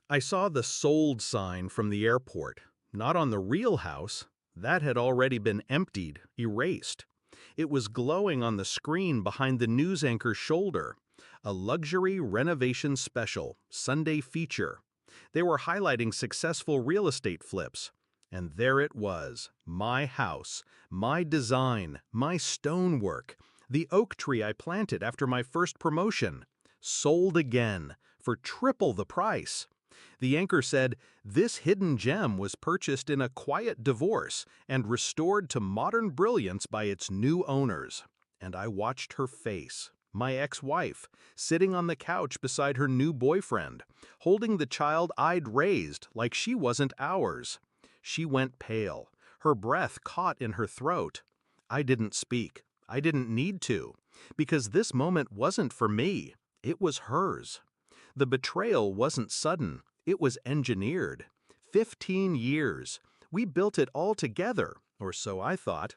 I saw the sold sign from the airport, not on the real house. That had already been emptied, erased. It was glowing on the screen behind the news anchor's shoulder. A luxury renovation special, Sunday feature. They were highlighting successful real estate flips. And there it was, my house, my design, my stonework, the oak tree I planted after my first promotion. Sold again, for triple the price. The anchor said, "This hidden gem was purchased in a quiet divorce and restored to modern brilliance by its new owners." And I watched her face, my ex-wife, sitting on the couch beside her new boyfriend, holding the child I'd raised like she wasn't ours. She went pale, her breath caught in her throat. I didn't speak. I didn't need to, because this moment wasn't for me. It was hers. The betrayal wasn't sudden, it was engineered. 15 years. We built it all together, or so I thought.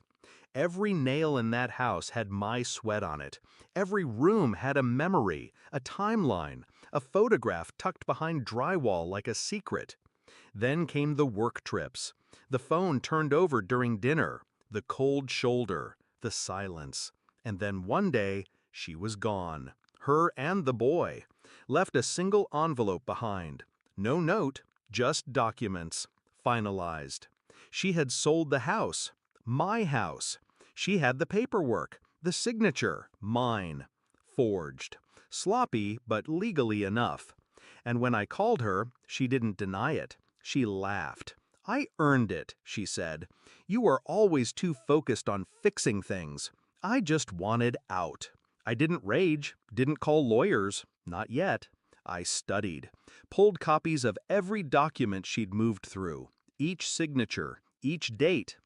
Every nail in that house had my sweat on it. Every room had a memory, a timeline, a photograph tucked behind drywall like a secret. Then came the work trips. The phone turned over during dinner, the cold shoulder, the silence. And then one day, she was gone. Her and the boy. Left a single envelope behind. No note, just documents. Finalized. She had sold the house. My house. She had the paperwork. The signature. Mine. Forged. Sloppy, but legally enough. And when I called her, she didn't deny it. She laughed. "I earned it," she said. "You are always too focused on fixing things. I just wanted out." I didn't rage, didn't call lawyers, not yet. I studied, pulled copies of every document she'd moved through, each signature, each date.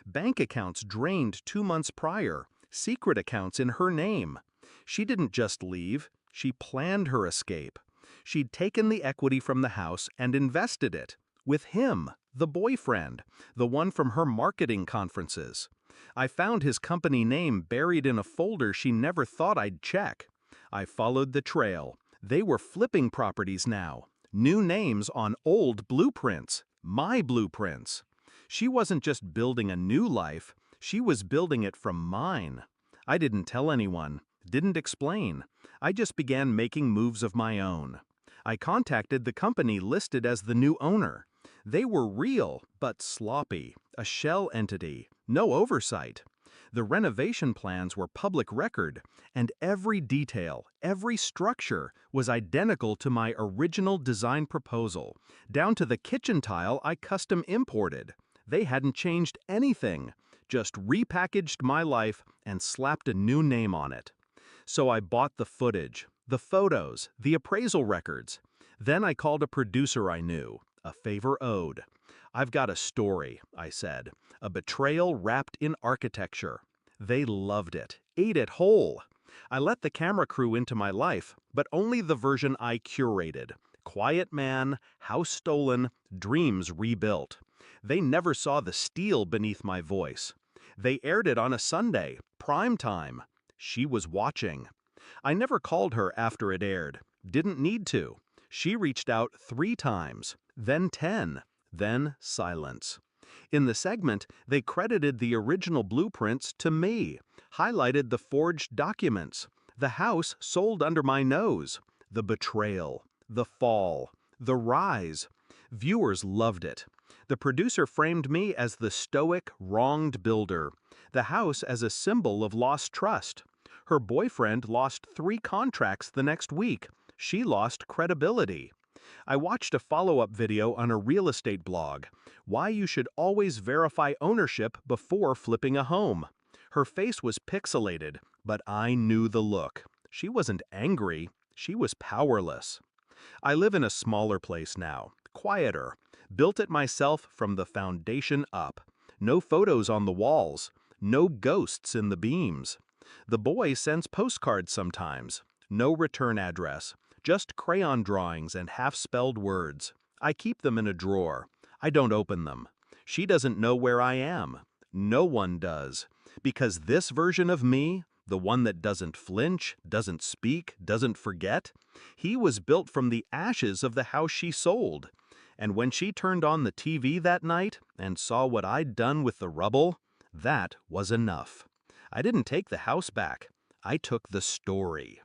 Bank accounts drained 2 months prior, secret accounts in her name. She didn't just leave, she planned her escape. She'd taken the equity from the house and invested it. With him, the boyfriend, the one from her marketing conferences. I found his company name buried in a folder she never thought I'd check. I followed the trail. They were flipping properties now. New names on old blueprints. My blueprints. She wasn't just building a new life, she was building it from mine. I didn't tell anyone, didn't explain. I just began making moves of my own. I contacted the company listed as the new owner. They were real, but sloppy, a shell entity, no oversight. The renovation plans were public record, and every detail, every structure was identical to my original design proposal, down to the kitchen tile I custom imported. They hadn't changed anything, just repackaged my life and slapped a new name on it. So I bought the footage, the photos, the appraisal records. Then I called a producer I knew, a favor owed. "I've got a story," I said, "a betrayal wrapped in architecture." They loved it, ate it whole. I let the camera crew into my life, but only the version I curated. Quiet man, house stolen, dreams rebuilt. They never saw the steel beneath my voice. They aired it on a Sunday, prime time. She was watching. I never called her after it aired. Didn't need to. She reached out 3 times, then 10, then silence. In the segment, they credited the original blueprints to me, highlighted the forged documents, the house sold under my nose, the betrayal, the fall, the rise. Viewers loved it. The producer framed me as the stoic, wronged builder, the house as a symbol of lost trust. Her boyfriend lost 3 contracts the next week. She lost credibility. I watched a follow-up video on a real estate blog, why you should always verify ownership before flipping a home. Her face was pixelated, but I knew the look. She wasn't angry, she was powerless. I live in a smaller place now, quieter, built it myself from the foundation up. No photos on the walls, no ghosts in the beams. The boy sends postcards sometimes, no return address, just crayon drawings and half-spelled words. I keep them in a drawer. I don't open them. She doesn't know where I am. No one does. Because this version of me, the one that doesn't flinch, doesn't speak, doesn't forget. He was built from the ashes of the house she sold. And when she turned on the TV that night and saw what I'd done with the rubble, that was enough. I didn't take the house back. I took the story.